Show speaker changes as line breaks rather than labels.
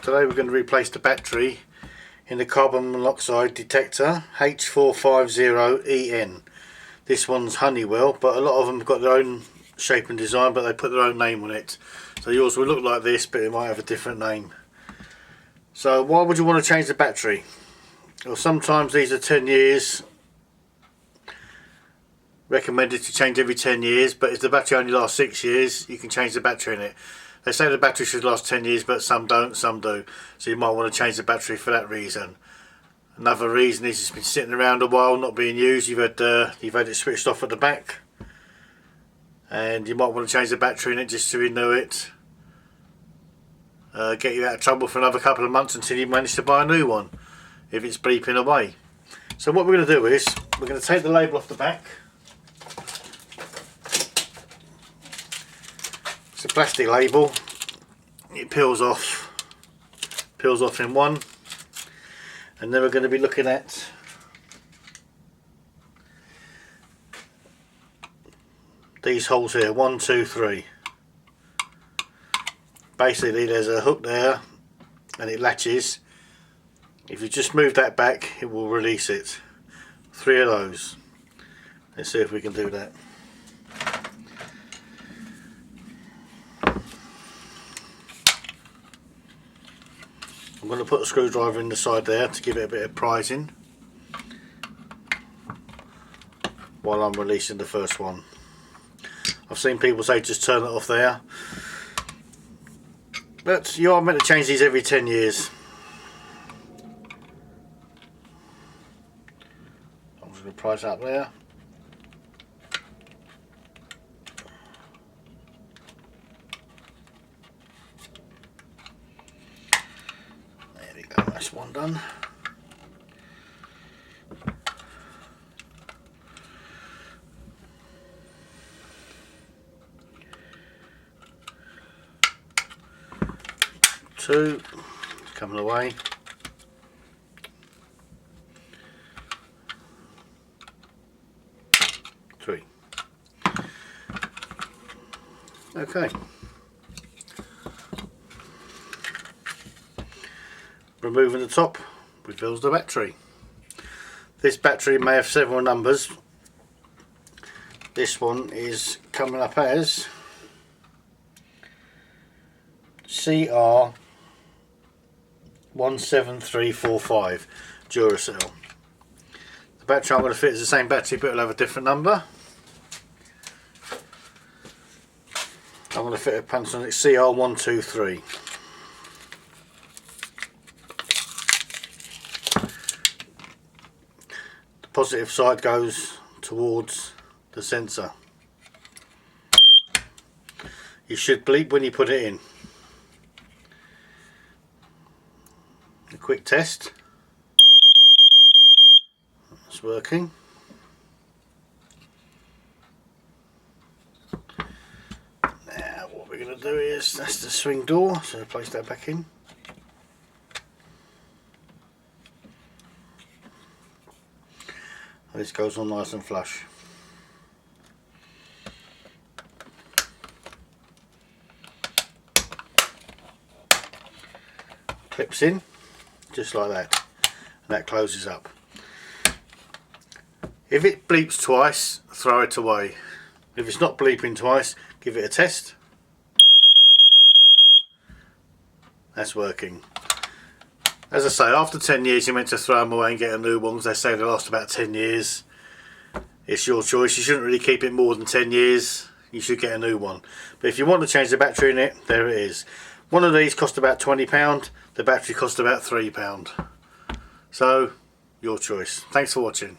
Today we're going to replace the battery in the carbon monoxide detector H450EN. This one's Honeywell, but a lot of them have got their own shape and design, but they put their own name on it. So yours will look like this, but it might have a different name. So why would you want to change the battery? Well, sometimes these are 10 years. Recommended to change every 10 years, but if the battery only lasts 6 years, you can change the battery in it. They say the battery should last 10 years, but some don't, some do. So you might want to change the battery for that reason. Another reason is it's been sitting around a while, not being used. You've had it switched off at the back, and you might want to change the battery in it just to renew it. Get you out of trouble for another couple of months until you manage to buy a new one, if it's bleeping away. So what we're going to do is, we're going to take the label off the back. It's a plastic label. It peels off in one, and then we're going to be looking at these holes here, 1, 2, 3. Basically there's a hook there and it latches. If you just move that back, it will release it. 3 of those. Let's see if we can do that. I'm going to put a screwdriver in the side there to give it a bit of prizing while I'm releasing the first one. I've seen people say just turn it off there, but you are meant to change these every 10 years. I'm just going to prize up there. That's one done. Two, it's coming away. Three. Okay. Removing the top reveals the battery. This battery may have several numbers. This one is coming up as CR17345 Duracell. The battery I'm going to fit is the same battery, but it'll have a different number. I'm going to fit a Panasonic CR123. Positive side goes towards the sensor. You should bleep when you put it in. A quick test. It's working. Now what we're going to do is, that's the swing door, so place that back in. This goes on nice and flush. Clips in, just like that, and that closes up. If it bleeps twice, throw it away. If it's not bleeping twice, give it a test. That's working. As I say, after 10 years you're meant to throw them away and get a new one, because they say they last about 10 years. It's your choice. You shouldn't really keep it more than 10 years. You should get a new one. But if you want to change the battery in it, there it is. One of these cost about £20. The battery cost about £3. So, your choice. Thanks for watching.